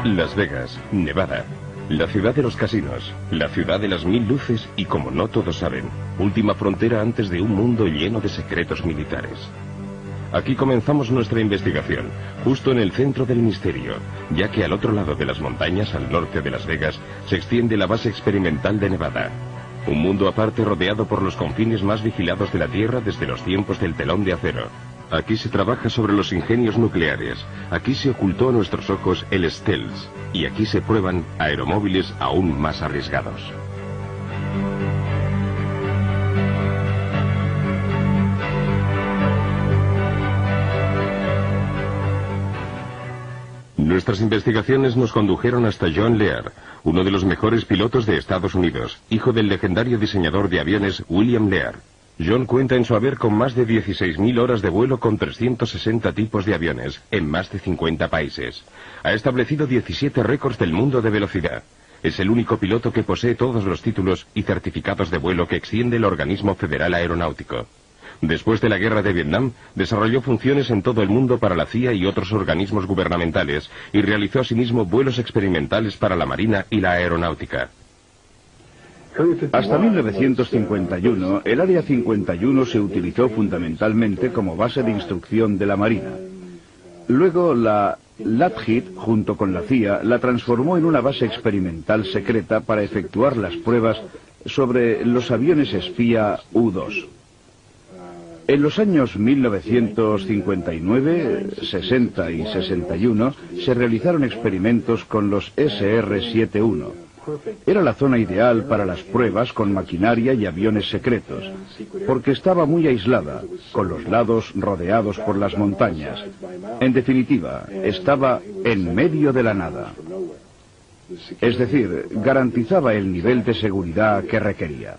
Las Vegas, Nevada. La ciudad de los casinos, la ciudad de las 1000 luces y, como no todos saben, última frontera antes de un mundo lleno de secretos militares. Aquí comenzamos nuestra investigación, justo en el centro del misterio, ya que al otro lado de las montañas, al norte de Las Vegas, se extiende la base experimental de Nevada. Un mundo aparte rodeado por los confines más vigilados de la Tierra desde los tiempos del telón de acero. Aquí se trabaja sobre los ingenios nucleares, aquí se ocultó a nuestros ojos el stealth, y aquí se prueban aeromóviles aún más arriesgados. Nuestras investigaciones nos condujeron hasta John Lear, uno de los mejores pilotos de Estados Unidos, hijo del legendario diseñador de aviones William Lear. John cuenta en su haber con más de 16.000 horas de vuelo con 360 tipos de aviones, en más de 50 países. Ha establecido 17 récords del mundo de velocidad. Es el único piloto que posee todos los títulos y certificados de vuelo que extiende el Organismo Federal Aeronáutico. Después de la Guerra de Vietnam, desarrolló funciones en todo el mundo para la CIA y otros organismos gubernamentales, y realizó asimismo vuelos experimentales para la Marina y la Aeronáutica. Hasta 1951, el Área 51 se utilizó fundamentalmente como base de instrucción de la Marina. Luego la Lockheed, junto con la CIA, la transformó en una base experimental secreta para efectuar las pruebas sobre los aviones espía U-2. En los años 1959, 60 y 61 se realizaron experimentos con los SR-71. Era la zona ideal para las pruebas con maquinaria y aviones secretos, porque estaba muy aislada, con los lados rodeados por las montañas. En definitiva, estaba en medio de la nada. Es decir, garantizaba el nivel de seguridad que requería.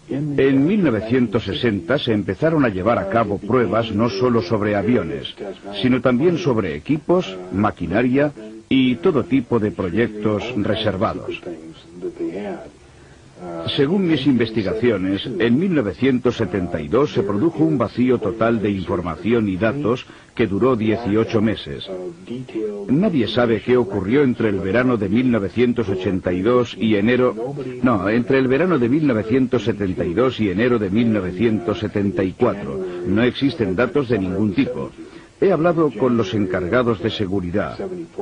En 1960 se empezaron a llevar a cabo pruebas no solo sobre aviones, sino también sobre equipos, maquinaria y todo tipo de proyectos reservados. Según mis investigaciones, en 1972 se produjo un vacío total de información y datos que duró 18 meses. Nadie sabe qué ocurrió entre el verano de 1982 y entre el verano de 1972 y enero de 1974. No existen datos de ningún tipo. He hablado con los encargados de seguridad.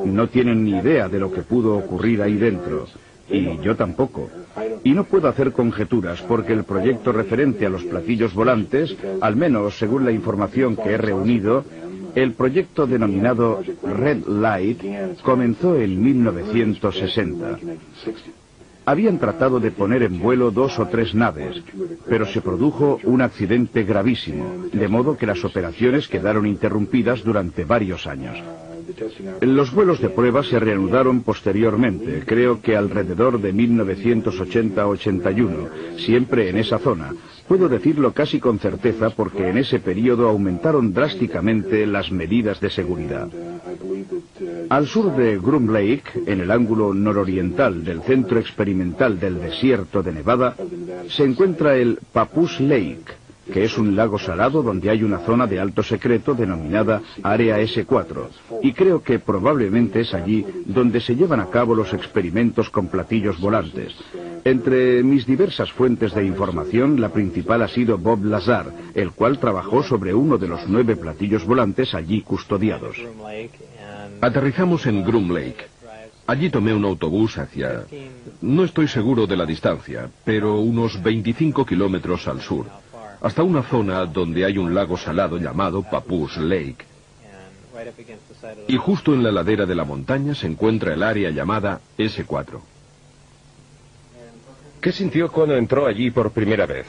No tienen ni idea de lo que pudo ocurrir ahí dentro. Y yo tampoco. Y no puedo hacer conjeturas porque el proyecto referente a los platillos volantes, al menos según la información que he reunido, el proyecto denominado Red Light comenzó en 1960. Habían tratado de poner en vuelo 2 o 3 naves, pero se produjo un accidente gravísimo, de modo que las operaciones quedaron interrumpidas durante varios años. Los vuelos de prueba se reanudaron posteriormente, creo que alrededor de 1980-81, siempre en esa zona. Puedo decirlo casi con certeza porque en ese periodo aumentaron drásticamente las medidas de seguridad. Al sur de Groom Lake, en el ángulo nororiental del centro experimental del desierto de Nevada, se encuentra el Papoose Lake, que es un lago salado donde hay una zona de alto secreto denominada Área S4, y creo que probablemente es allí donde se llevan a cabo los experimentos con platillos volantes. Entre mis diversas fuentes de información, la principal ha sido Bob Lazar, el cual trabajó sobre uno de los 9 platillos volantes allí custodiados. Aterrizamos en Groom Lake. Allí tomé un autobús hacia... no estoy seguro de la distancia, pero unos 25 kilómetros al sur, hasta una zona donde hay un lago salado llamado Papoose Lake. Y justo en la ladera de la montaña se encuentra el área llamada S4. ¿Qué sintió cuando entró allí por primera vez?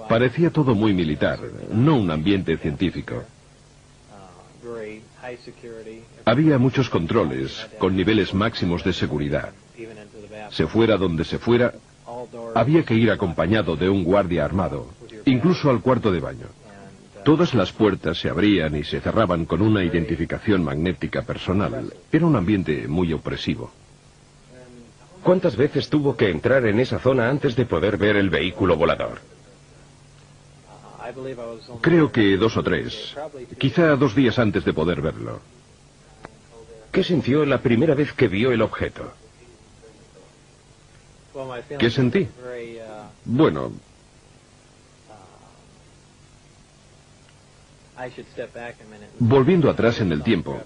Parecía todo muy militar, no un ambiente científico. Había muchos controles, con niveles máximos de seguridad. Se fuera donde se fuera, había que ir acompañado de un guardia armado, incluso al cuarto de baño. Todas las puertas se abrían y se cerraban con una identificación magnética personal. Era un ambiente muy opresivo. ¿Cuántas veces tuvo que entrar en esa zona antes de poder ver el vehículo volador? Creo que 2 o 3. Quizá 2 días antes de poder verlo. ¿Qué sintió la primera vez que vio el objeto? ¿Qué sentí? Bueno, volviendo atrás en el tiempo,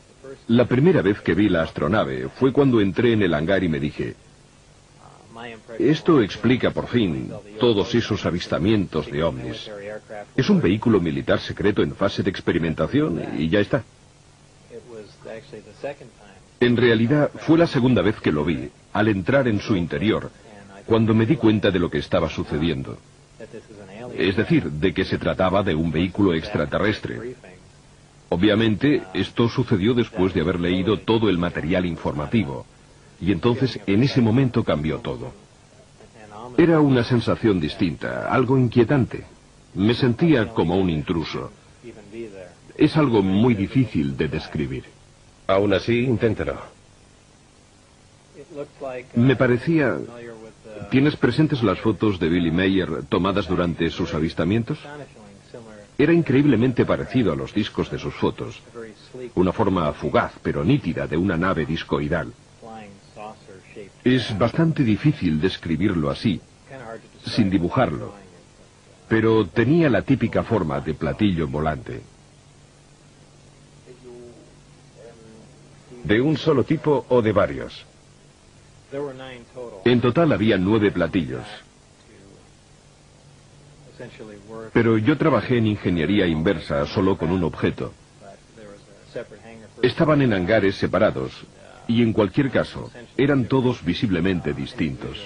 la primera vez que vi la astronave fue cuando entré en el hangar y me dije, esto explica por fin todos esos avistamientos de ovnis. Es un vehículo militar secreto en fase de experimentación y ya está. En realidad fue la segunda vez que lo vi, al entrar en su interior, cuando me di cuenta de lo que estaba sucediendo. Es decir, de que se trataba de un vehículo extraterrestre. Obviamente, esto sucedió después de haber leído todo el material informativo. Y entonces, en ese momento cambió todo. Era una sensación distinta, algo inquietante. Me sentía como un intruso. Es algo muy difícil de describir. Aún así, inténtalo. Me parecía... ¿Tienes presentes las fotos de Billy Mayer tomadas durante sus avistamientos? Era increíblemente parecido a los discos de sus fotos. Una forma fugaz, pero nítida, de una nave discoidal. Es bastante difícil describirlo así, sin dibujarlo. Pero tenía la típica forma de platillo volante. ¿De un solo tipo o de varios? En total había 9 platillos. Pero yo trabajé en ingeniería inversa solo con un objeto. Estaban en hangares separados y en cualquier caso eran todos visiblemente distintos.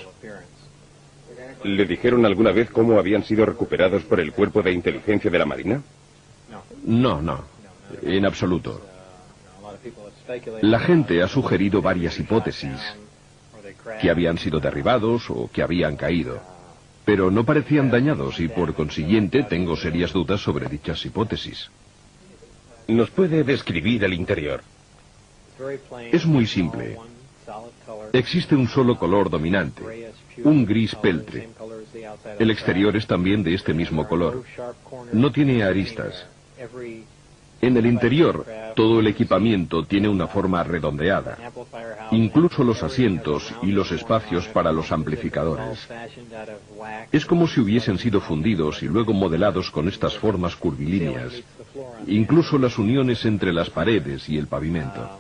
¿Le dijeron alguna vez cómo habían sido recuperados por el cuerpo de inteligencia de la Marina? No, en absoluto. La gente ha sugerido varias hipótesis, que habían sido derribados o que habían caído, pero no parecían dañados y por consiguiente tengo serias dudas sobre dichas hipótesis. ¿Nos puede describir el interior? Es muy simple. Existe un solo color dominante, un gris peltre. El exterior es también de este mismo color. No tiene aristas. En el interior, todo el equipamiento tiene una forma redondeada, incluso los asientos y los espacios para los amplificadores. Es como si hubiesen sido fundidos y luego modelados con estas formas curvilíneas, incluso las uniones entre las paredes y el pavimento.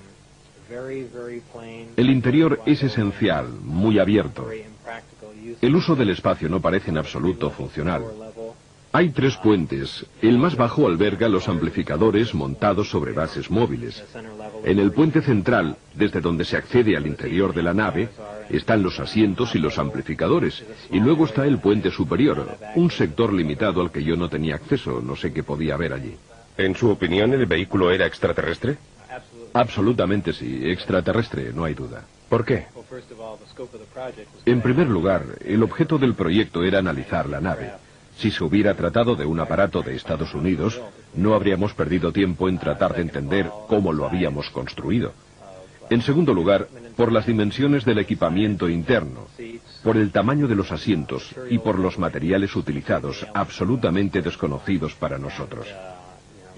El interior es esencial, muy abierto. El uso del espacio no parece en absoluto funcional. Hay 3 puentes. El más bajo alberga los amplificadores montados sobre bases móviles. En el puente central, desde donde se accede al interior de la nave, están los asientos y los amplificadores. Y luego está el puente superior, un sector limitado al que yo no tenía acceso, no sé qué podía haber allí. ¿En su opinión el vehículo era extraterrestre? Absolutamente sí, extraterrestre, no hay duda. ¿Por qué? En primer lugar, el objeto del proyecto era analizar la nave. Si se hubiera tratado de un aparato de Estados Unidos, no habríamos perdido tiempo en tratar de entender cómo lo habíamos construido. En segundo lugar, por las dimensiones del equipamiento interno, por el tamaño de los asientos y por los materiales utilizados, absolutamente desconocidos para nosotros.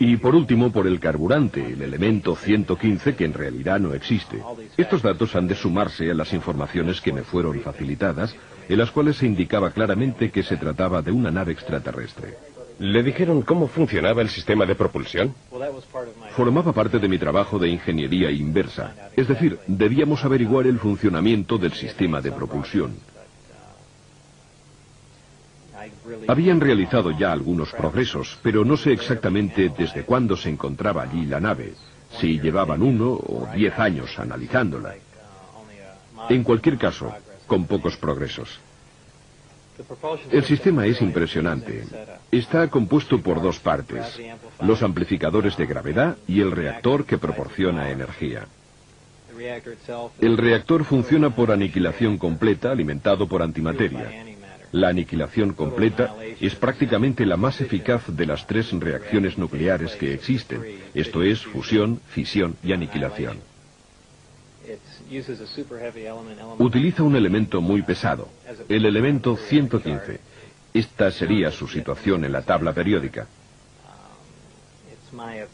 Y por último, por el carburante, el elemento 115, que en realidad no existe. Estos datos han de sumarse a las informaciones que me fueron facilitadas, en las cuales se indicaba claramente que se trataba de una nave extraterrestre. ¿Le dijeron cómo funcionaba el sistema de propulsión? Formaba parte de mi trabajo de ingeniería inversa, es decir, debíamos averiguar el funcionamiento del sistema de propulsión. Habían realizado ya algunos progresos, pero no sé exactamente desde cuándo se encontraba allí la nave, si llevaban 1 o 10 años analizándola. En cualquier caso, con pocos progresos. El sistema es impresionante. Está compuesto por 2 partes, los amplificadores de gravedad y el reactor que proporciona energía. El reactor funciona por aniquilación completa alimentado por antimateria. La aniquilación completa es prácticamente la más eficaz de las 3 reacciones nucleares que existen, esto es, fusión, fisión y aniquilación. Utiliza un elemento muy pesado, el elemento 115, Esta sería su situación en la tabla periódica.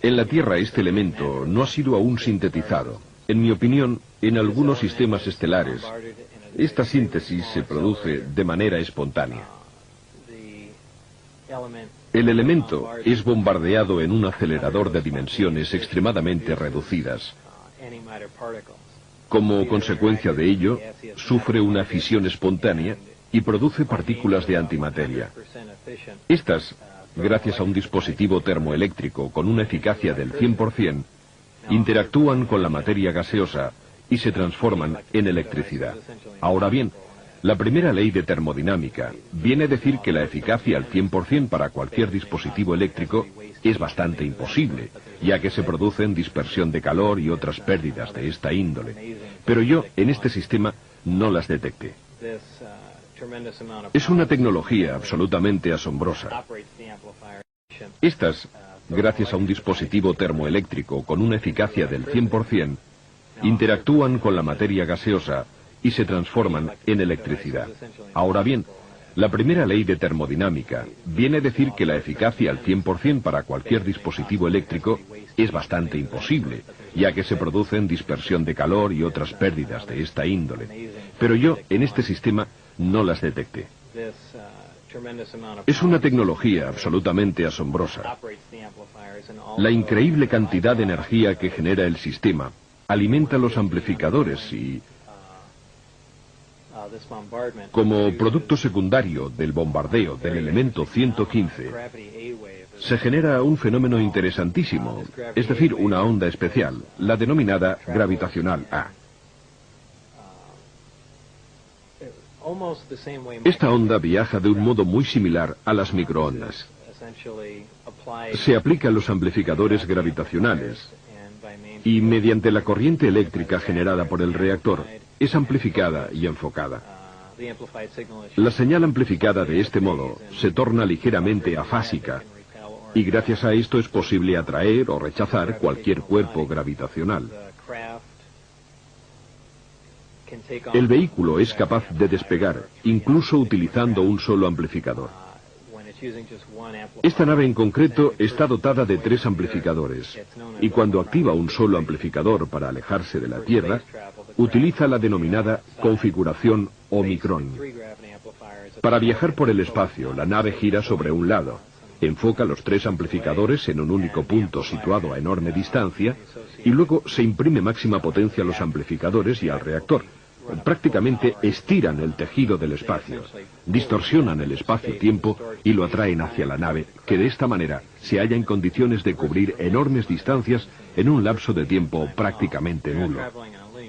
En la Tierra este elemento no ha sido aún sintetizado. En mi opinión, en algunos sistemas estelares, esta síntesis se produce de manera espontánea. El elemento es bombardeado en un acelerador de dimensiones extremadamente reducidas. Como consecuencia de ello, sufre una fisión espontánea y produce partículas de antimateria. Estas, gracias a un dispositivo termoeléctrico con una eficacia del 100%, interactúan con la materia gaseosa y se transforman en electricidad. Ahora bien, la primera ley de termodinámica viene a decir que la eficacia al 100% para cualquier dispositivo eléctrico es bastante imposible, ya que se producen dispersión de calor y otras pérdidas de esta índole. Pero yo, en este sistema, no las detecté. Es una tecnología absolutamente asombrosa. Estas, gracias a un dispositivo termoeléctrico con una eficacia del 100%, interactúan con la materia gaseosa y se transforman en electricidad. Ahora bien, la primera ley de termodinámica viene a decir que la eficacia al 100% para cualquier dispositivo eléctrico es bastante imposible, ya que se producen dispersión de calor y otras pérdidas de esta índole. Pero yo, en este sistema, no las detecté. Es una tecnología absolutamente asombrosa. La increíble cantidad de energía que genera el sistema alimenta los amplificadores y, como producto secundario del bombardeo del elemento 115, se genera un fenómeno interesantísimo, es decir, una onda especial, la denominada gravitacional A. Esta onda viaja de un modo muy similar a las microondas. Se aplica a los amplificadores gravitacionales y mediante la corriente eléctrica generada por el reactor es amplificada y enfocada. La señal amplificada de este modo se torna ligeramente afásica y gracias a esto es posible atraer o rechazar cualquier cuerpo gravitacional. El vehículo es capaz de despegar, incluso utilizando un solo amplificador. Esta nave en concreto está dotada de 3 amplificadores, y cuando activa un solo amplificador para alejarse de la Tierra, utiliza la denominada configuración Omicron. Para viajar por el espacio, la nave gira sobre un lado, enfoca los 3 amplificadores en un único punto situado a enorme distancia, y luego se imprime máxima potencia a los amplificadores y al reactor. Prácticamente estiran el tejido del espacio, distorsionan el espacio-tiempo y lo atraen hacia la nave, que de esta manera se halla en condiciones de cubrir enormes distancias en un lapso de tiempo prácticamente nulo.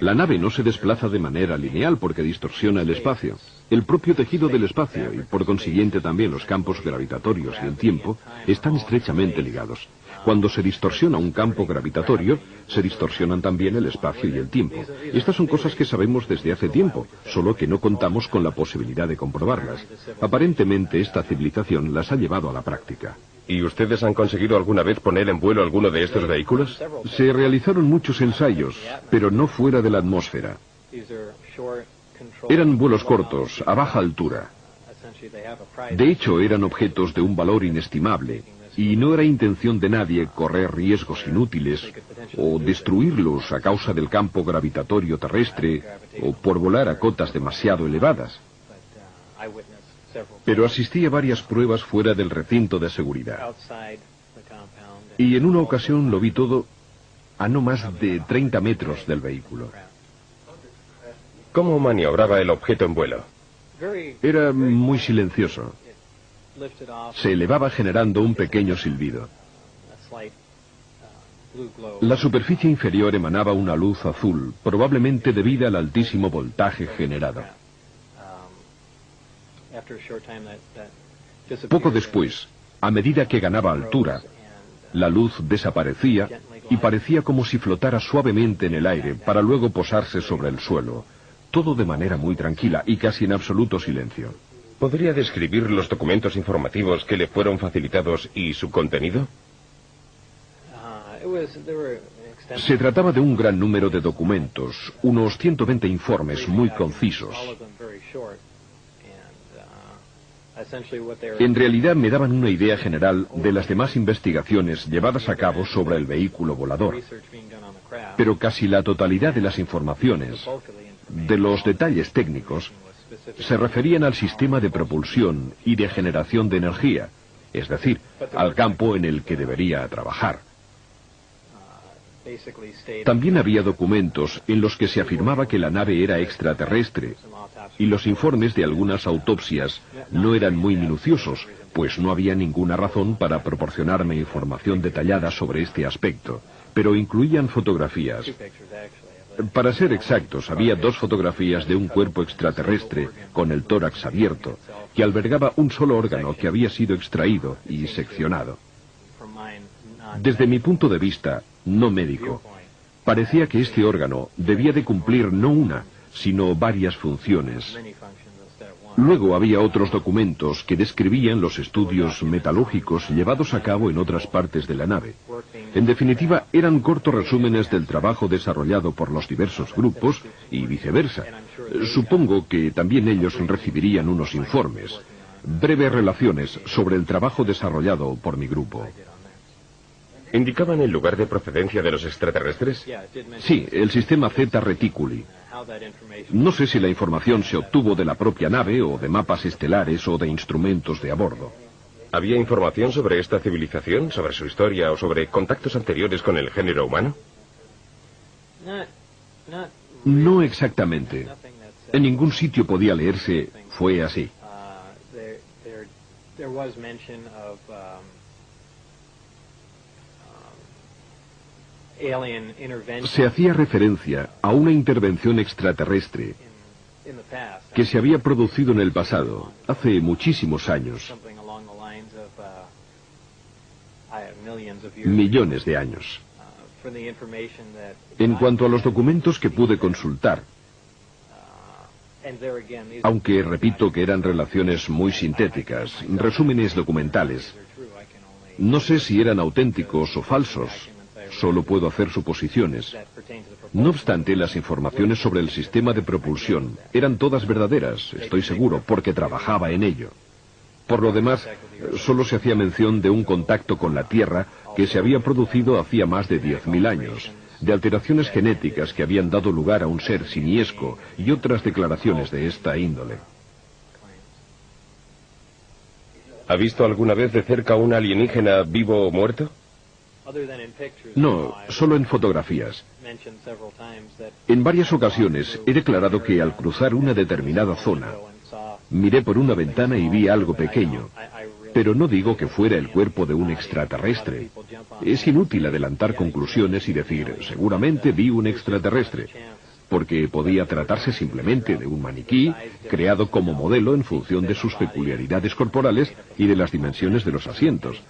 La nave no se desplaza de manera lineal porque distorsiona el espacio. El propio tejido del espacio y por consiguiente también los campos gravitatorios y el tiempo están estrechamente ligados. Cuando se distorsiona un campo gravitatorio, se distorsionan también el espacio y el tiempo. Estas son cosas que sabemos desde hace tiempo, solo que no contamos con la posibilidad de comprobarlas. Aparentemente esta civilización las ha llevado a la práctica. ¿Y ustedes han conseguido alguna vez poner en vuelo alguno de estos vehículos? Se realizaron muchos ensayos, pero no fuera de la atmósfera. Eran vuelos cortos, a baja altura. De hecho, eran objetos de un valor inestimable, y no era intención de nadie correr riesgos inútiles o destruirlos a causa del campo gravitatorio terrestre o por volar a cotas demasiado elevadas. Pero asistí a varias pruebas fuera del recinto de seguridad. Y en una ocasión lo vi todo a no más de 30 metros del vehículo. ¿Cómo maniobraba el objeto en vuelo? Era muy silencioso. Se elevaba generando un pequeño silbido. La superficie inferior emanaba una luz azul, probablemente debida al altísimo voltaje generado. Poco después, a medida que ganaba altura, la luz desaparecía y parecía como si flotara suavemente en el aire para luego posarse sobre el suelo, todo de manera muy tranquila y casi en absoluto silencio. ¿Podría describir los documentos informativos que le fueron facilitados y su contenido? Se trataba de un gran número de documentos, unos 120 informes muy concisos. En realidad me daban una idea general de las demás investigaciones llevadas a cabo sobre el vehículo volador, pero casi la totalidad de las informaciones, de los detalles técnicos, se referían al sistema de propulsión y de generación de energía, es decir, al campo en el que debería trabajar. También había documentos en los que se afirmaba que la nave era extraterrestre, y los informes de algunas autopsias no eran muy minuciosos, pues no había ninguna razón para proporcionarme información detallada sobre este aspecto, pero incluían fotografías. Para ser exactos, había 2 fotografías de un cuerpo extraterrestre con el tórax abierto, que albergaba un solo órgano que había sido extraído y seccionado. Desde mi punto de vista, no médico, parecía que este órgano debía de cumplir no una, sino varias funciones. Luego había otros documentos que describían los estudios metalúrgicos llevados a cabo en otras partes de la nave. En definitiva, eran cortos resúmenes del trabajo desarrollado por los diversos grupos y viceversa. Supongo que también ellos recibirían unos informes, breves relaciones sobre el trabajo desarrollado por mi grupo. ¿Indicaban el lugar de procedencia de los extraterrestres? Sí, el sistema Zeta Reticuli. No sé si la información se obtuvo de la propia nave o de mapas estelares o de instrumentos de a bordo. ¿Había información sobre esta civilización, sobre su historia o sobre contactos anteriores con el género humano? No exactamente. En ningún sitio podía leerse "fue así". Se hacía referencia a una intervención extraterrestre que se había producido en el pasado, hace muchísimos años, millones de años. En cuanto a los documentos que pude consultar, aunque repito que eran relaciones muy sintéticas, resúmenes documentales, no sé si eran auténticos o falsos. Solo puedo hacer suposiciones. No obstante, las informaciones sobre el sistema de propulsión eran todas verdaderas, estoy seguro, porque trabajaba en ello. Por lo demás, solo se hacía mención de un contacto con la Tierra que se había producido hacía más de 10.000 años, de alteraciones genéticas que habían dado lugar a un ser simiesco y otras declaraciones de esta índole. ¿Ha visto alguna vez de cerca un alienígena vivo o muerto? No, solo en fotografías. En varias ocasiones he declarado que al cruzar una determinada zona, miré por una ventana y vi algo pequeño, pero no digo que fuera el cuerpo de un extraterrestre. Es inútil adelantar conclusiones y decir, seguramente vi un extraterrestre, porque podía tratarse simplemente de un maniquí creado como modelo en función de sus peculiaridades corporales y de las dimensiones de los asientos.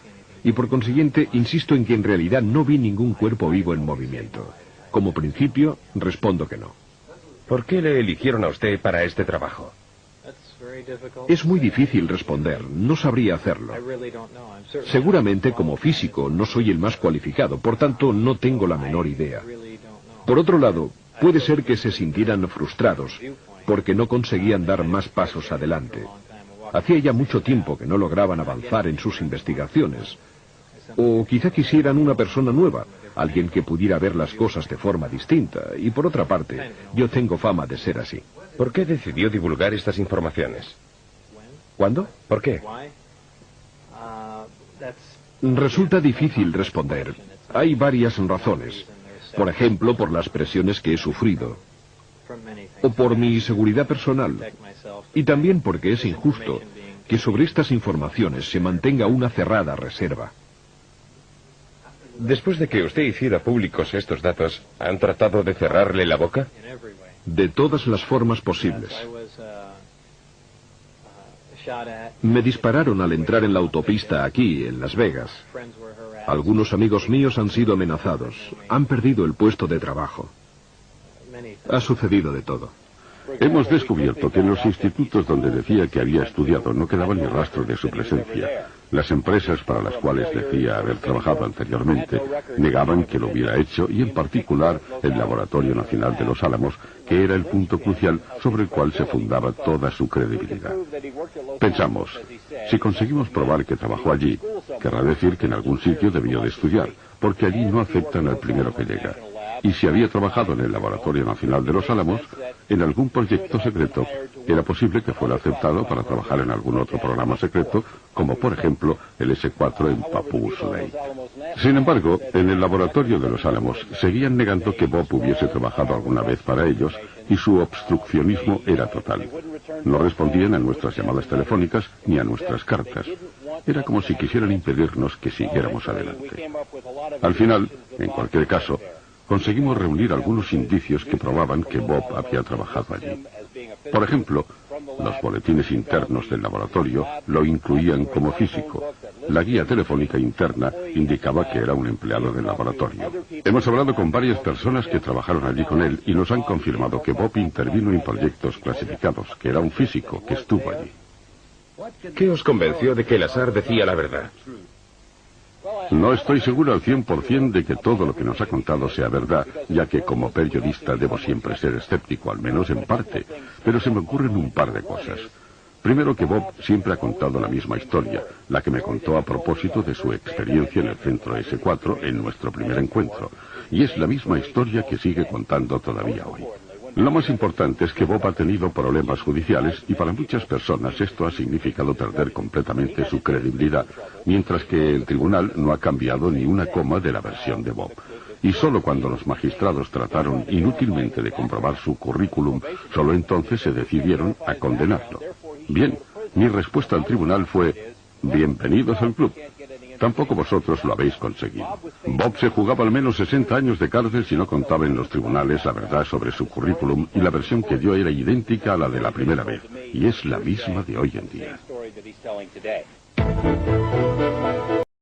Y por consiguiente, insisto en que en realidad no vi ningún cuerpo vivo en movimiento. Como principio, respondo que no. ¿Por qué le eligieron a usted para este trabajo? Es muy difícil responder, no sabría hacerlo. Seguramente como físico no soy el más cualificado, por tanto no tengo la menor idea. Por otro lado, puede ser que se sintieran frustrados, porque no conseguían dar más pasos adelante. Hacía ya mucho tiempo que no lograban avanzar en sus investigaciones. O quizá quisieran una persona nueva, alguien que pudiera ver las cosas de forma distinta. Y por otra parte, yo tengo fama de ser así. ¿Por qué decidió divulgar estas informaciones? ¿Cuándo? ¿Por qué? Resulta difícil responder. Hay varias razones. Por ejemplo, por las presiones que he sufrido. O por mi seguridad personal. Y también porque es injusto que sobre estas informaciones se mantenga una cerrada reserva. Después de que usted hiciera públicos estos datos, ¿han tratado de cerrarle la boca? De todas las formas posibles. Me dispararon al entrar en la autopista aquí, en Las Vegas. Algunos amigos míos han sido amenazados. Han perdido el puesto de trabajo. Ha sucedido de todo. Hemos descubierto que en los institutos donde decía que había estudiado no quedaba ni rastro de su presencia. Las empresas para las cuales decía haber trabajado anteriormente negaban que lo hubiera hecho, y en particular el Laboratorio Nacional de Los Álamos, que era el punto crucial sobre el cual se fundaba toda su credibilidad. Pensamos, si conseguimos probar que trabajó allí, querrá decir que en algún sitio debió de estudiar, porque allí no aceptan al primero que llega. Y si había trabajado en el Laboratorio Nacional de Los Álamos, en algún proyecto secreto, era posible que fuera aceptado para trabajar en algún otro programa secreto, como por ejemplo el S-4 en Papoose Lake. Sin embargo, en el Laboratorio de Los Álamos seguían negando que Bob hubiese trabajado alguna vez para ellos, y su obstruccionismo era total. No respondían a nuestras llamadas telefónicas ni a nuestras cartas. Era como si quisieran impedirnos que siguiéramos adelante. Al final, en cualquier caso, conseguimos reunir algunos indicios que probaban que Bob había trabajado allí. Por ejemplo, los boletines internos del laboratorio lo incluían como físico. La guía telefónica interna indicaba que era un empleado del laboratorio. Hemos hablado con varias personas que trabajaron allí con él y nos han confirmado que Bob intervino en proyectos clasificados, que era un físico que estuvo allí. ¿Qué os convenció de que el azar decía la verdad? No estoy seguro al 100% de que todo lo que nos ha contado sea verdad, ya que como periodista debo siempre ser escéptico, al menos en parte, pero se me ocurren un par de cosas. Primero, que Bob siempre ha contado la misma historia, la que me contó a propósito de su experiencia en el centro S4 en nuestro primer encuentro, y es la misma historia que sigue contando todavía hoy. Lo más importante es que Bob ha tenido problemas judiciales y para muchas personas esto ha significado perder completamente su credibilidad, mientras que el tribunal no ha cambiado ni una coma de la versión de Bob. Y solo cuando los magistrados trataron inútilmente de comprobar su currículum, solo entonces se decidieron a condenarlo. Bien, mi respuesta al tribunal fue: bienvenidos al club. Tampoco vosotros lo habéis conseguido. Bob se jugaba al menos 60 años de cárcel si no contaba en los tribunales la verdad sobre su currículum, y la versión que dio era idéntica a la de la primera vez, y es la misma de hoy en día.